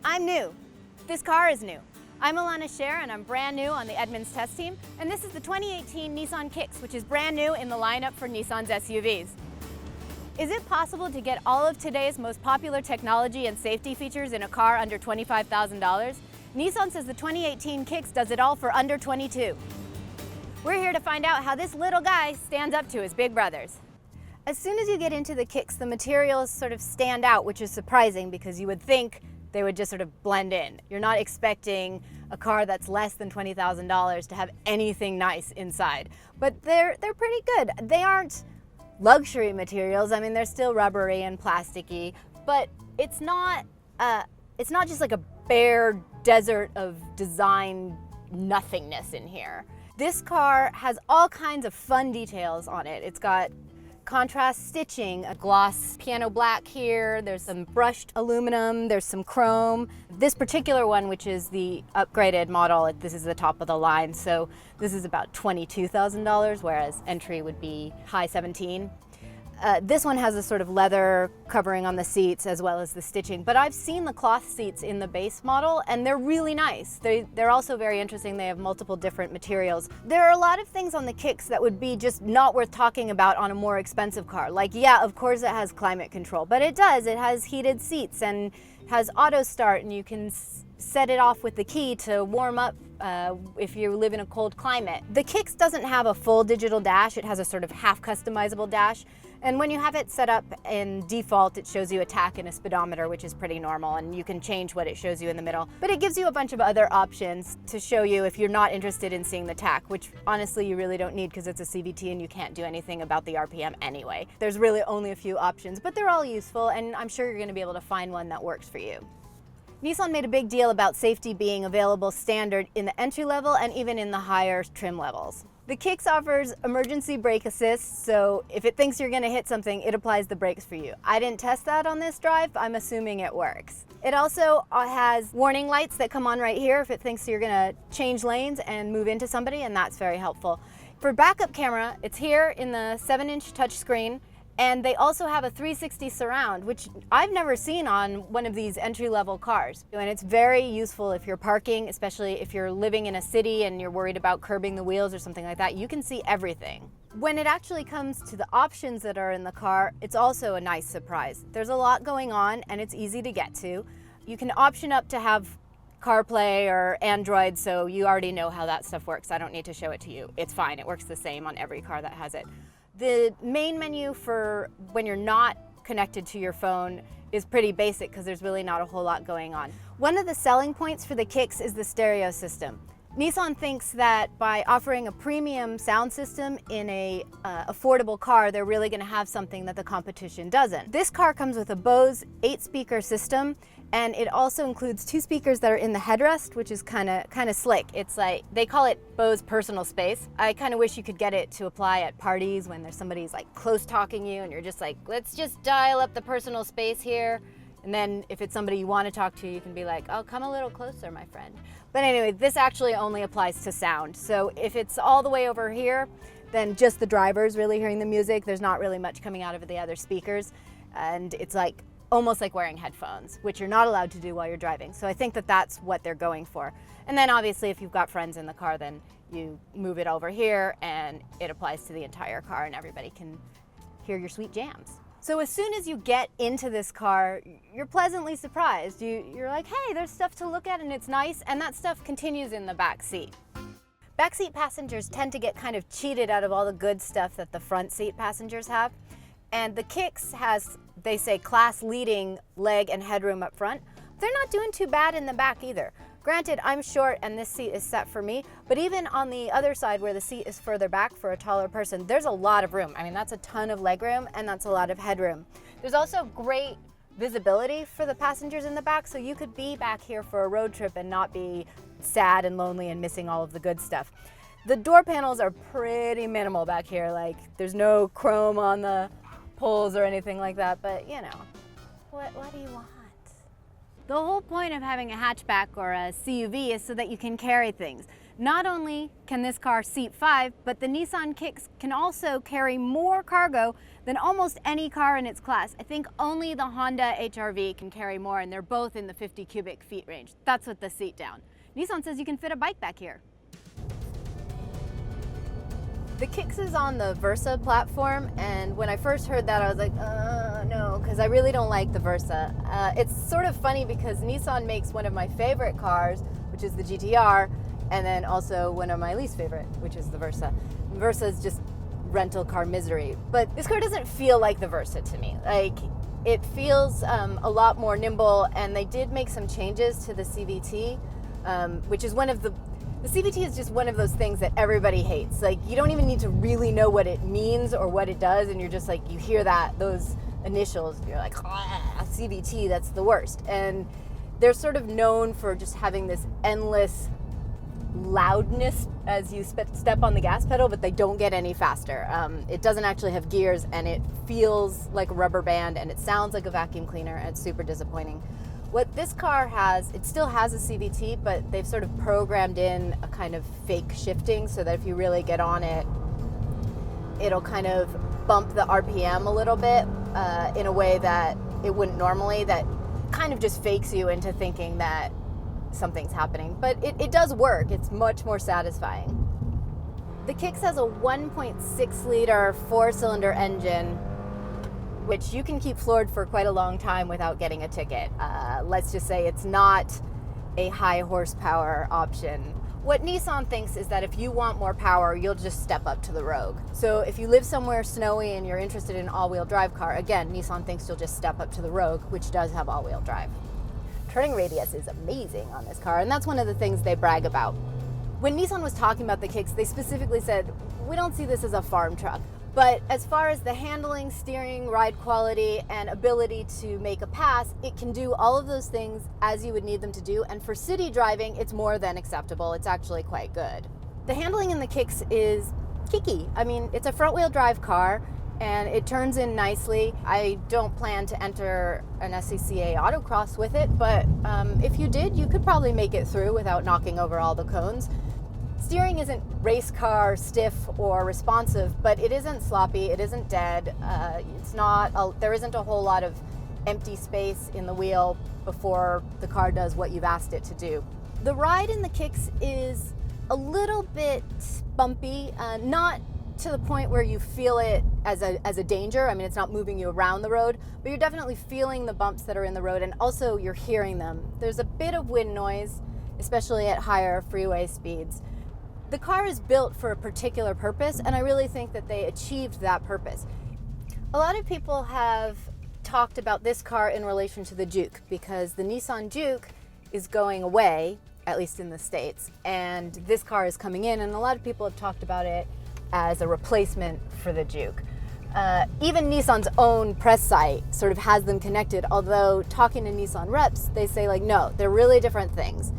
I'm new. This car is new. I'm Elana Scherr and I'm brand new on the Edmunds test team, and this is the 2018 Nissan Kicks, which is brand new in the lineup for Nissan's SUVs. Is it possible to get all of today's most popular technology and safety features in a car under $25,000? Nissan says the 2018 Kicks does it all for under $22,000. We're here to find out how this little guy stands up to his big brothers. As soon as you get into the Kicks, the materials sort of stand out, which is surprising because you would think they would just sort of blend in. You're not expecting a car that's less than $20,000 to have anything nice inside, but they're pretty good. They aren't luxury materials. I mean, they're still rubbery and plasticky, but it's not just like a bare desert of design nothingness in here. This car has all kinds of fun details on it. It's got contrast stitching, a gloss piano black here, there's some brushed aluminum, there's some chrome. This particular one, which is the upgraded model, this is the top of the line, so this is about $22,000, whereas entry would be high 17. This one has a sort of leather covering on the seats as well as the stitching, but I've seen the cloth seats in the base model and they're really nice. They're also very interesting. They have multiple different materials. There are a lot of things on the Kicks that would be just not worth talking about on a more expensive car. Like, yeah, of course it has climate control, but it does. It has heated seats and has auto start, and you can set it off with the key to warm up if you live in a cold climate. The Kicks doesn't have a full digital dash. It has a sort of half customizable dash. And when you have it set up in default, it shows you a tach and a speedometer, which is pretty normal, and you can change what it shows you in the middle. But it gives you a bunch of other options to show you if you're not interested in seeing the tach, which honestly you really don't need because it's a CVT and you can't do anything about the RPM anyway. There's really only a few options, but they're all useful, and I'm sure you're going to be able to find one that works for you. Nissan made a big deal about safety being available standard in the entry level and even in the higher trim levels. The Kicks offers emergency brake assist, so if it thinks you're going to hit something, it applies the brakes for you. I didn't test that on this drive, I'm assuming it works. It also has warning lights that come on right here if it thinks you're going to change lanes and move into somebody, and that's very helpful. For backup camera, it's here in the 7-inch touchscreen. And they also have a 360 surround, which I've never seen on one of these entry-level cars. And it's very useful if you're parking, especially if you're living in a city and you're worried about curbing the wheels or something like that. You can see everything. When it actually comes to the options that are in the car, it's also a nice surprise. There's a lot going on and it's easy to get to. You can option up to have CarPlay or Android, so you already know how that stuff works. I don't need to show it to you. It's fine, it works the same on every car that has it. The main menu for when you're not connected to your phone is pretty basic because there's really not a whole lot going on. One of the selling points for the Kicks is the stereo system. Nissan thinks that by offering a premium sound system in a affordable car, they're really going to have something that the competition doesn't. This car comes with a Bose 8-speaker system, and it also includes 2 speakers that are in the headrest, which is kind of slick. It's like, they call it Bose personal space. I kind of wish you could get it to apply at parties when there's somebody's like close talking you and you're just like, let's just dial up the personal space here. And then if it's somebody you want to talk to, you can be like, oh, come a little closer, my friend. But anyway, this actually only applies to sound. So if it's all the way over here, then just the driver's really hearing the music. There's not really much coming out of the other speakers. And it's like almost like wearing headphones, which you're not allowed to do while you're driving. So I think that that's what they're going for. And then obviously if you've got friends in the car, then you move it over here and it applies to the entire car and everybody can hear your sweet jams. So as soon as you get into this car, you're pleasantly surprised. You're like, hey, there's stuff to look at and it's nice, and that stuff continues in the back seat. Backseat passengers tend to get kind of cheated out of all the good stuff that the front seat passengers have. And the Kicks has, they say, class-leading leg and headroom up front. They're not doing too bad in the back either. Granted, I'm short and this seat is set for me, but even on the other side where the seat is further back for a taller person, there's a lot of room. I mean, that's a ton of legroom and that's a lot of headroom. There's also great visibility for the passengers in the back, so you could be back here for a road trip and not be sad and lonely and missing all of the good stuff. The door panels are pretty minimal back here, like there's no chrome on the poles or anything like that, but you know, what do you want? The whole point of having a hatchback or a CUV is so that you can carry things. Not only can this car seat 5, but the Nissan Kicks can also carry more cargo than almost any car in its class. I think only the Honda HR-V can carry more, and they're both in the 50 cubic feet range. That's with the seat down. Nissan says you can fit a bike back here. The Kicks is on the Versa platform, and when I first heard that, I was like, no, because I really don't like the Versa. It's sort of funny because Nissan makes one of my favorite cars, which is the GTR, and then also one of my least favorite, which is the Versa. The Versa is just rental car misery, but this car doesn't feel like the Versa to me. Like, it feels a lot more nimble, and they did make some changes to the CVT, which is one of the CVT is just one of those things that everybody hates. Like, you don't even need to really know what it means or what it does, and you're just like, you hear those initials, you're like, CVT, that's the worst. And they're sort of known for just having this endless loudness as you step on the gas pedal, but they don't get any faster. It doesn't actually have gears, and it feels like a rubber band, and it sounds like a vacuum cleaner, and it's super disappointing. What this car has, it still has a CVT, but they've sort of programmed in a kind of fake shifting so that if you really get on it, it'll kind of bump the RPM a little bit in a way that it wouldn't normally, that kind of just fakes you into thinking that something's happening. But it does work. It's much more satisfying. The Kicks has a 1.6 liter 4-cylinder engine, which you can keep floored for quite a long time without getting a ticket. Let's just say it's not a high horsepower option. What Nissan thinks is that if you want more power, you'll just step up to the Rogue. So if you live somewhere snowy and you're interested in an all-wheel drive car, again, Nissan thinks you'll just step up to the Rogue, which does have all-wheel drive. Turning radius is amazing on this car, and that's one of the things they brag about. When Nissan was talking about the Kicks, they specifically said, we don't see this as a farm truck. But as far as the handling, steering, ride quality, and ability to make a pass, it can do all of those things as you would need them to do. And for city driving, it's more than acceptable. It's actually quite good. The handling in the Kicks is kiki. I mean, it's a front-wheel drive car, and it turns in nicely. I don't plan to enter an SCCA autocross with it, but if you did, you could probably make it through without knocking over all the cones. Steering isn't race car stiff or responsive, but it isn't sloppy, it isn't dead. There isn't a whole lot of empty space in the wheel before the car does what you've asked it to do. The ride in the Kicks is a little bit bumpy, not to the point where you feel it as a danger. I mean, it's not moving you around the road, but you're definitely feeling the bumps that are in the road, and also you're hearing them. There's a bit of wind noise, especially at higher freeway speeds. The car is built for a particular purpose, and I really think that they achieved that purpose. A lot of people have talked about this car in relation to the Juke, because the Nissan Juke is going away, at least in the States, and this car is coming in, and a lot of people have talked about it as a replacement for the Juke. Even Nissan's own press site sort of has them connected, although talking to Nissan reps, they say, like, no, they're really different things.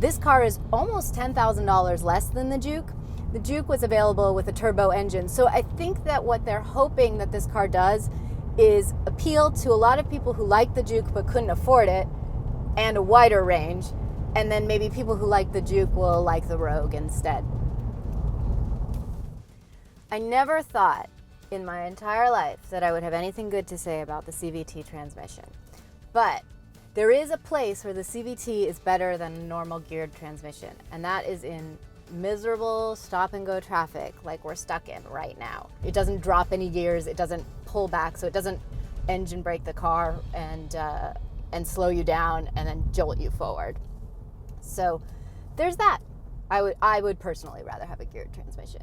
This car is almost $10,000 less than the Juke. The Juke was available with a turbo engine, so I think that what they're hoping that this car does is appeal to a lot of people who like the Juke but couldn't afford it, and a wider range, and then maybe people who like the Juke will like the Rogue instead. I never thought in my entire life that I would have anything good to say about the Cvt transmission, but there is a place where the Cvt is better than a normal geared transmission, and that is in miserable stop-and-go traffic like we're stuck in right now. It doesn't drop any gears, it doesn't pull back, so it doesn't engine brake the car and slow you down and then jolt you forward. So there's that. I would personally rather have a geared transmission.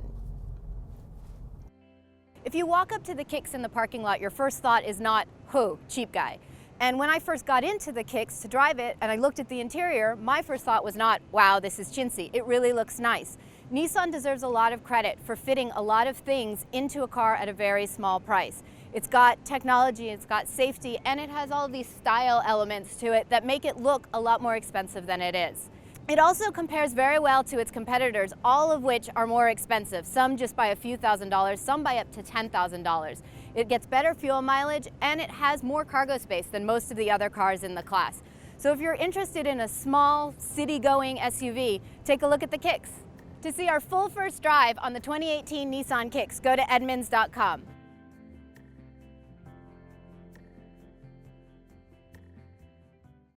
If you walk up to the Kicks in the parking lot, your first thought is not, "Ho, cheap guy." And when I first got into the Kicks to drive it and I looked at the interior, my first thought was not, wow, this is chintzy. It really looks nice. Nissan deserves a lot of credit for fitting a lot of things into a car at a very small price. It's got technology, it's got safety, and it has all these style elements to it that make it look a lot more expensive than it is. It also compares very well to its competitors, all of which are more expensive, some just by a few $1,000s, some by up to $10,000. It gets better fuel mileage, and it has more cargo space than most of the other cars in the class. So if you're interested in a small, city-going SUV, take a look at the Kicks. To see our full first drive on the 2018 Nissan Kicks, go to Edmunds.com.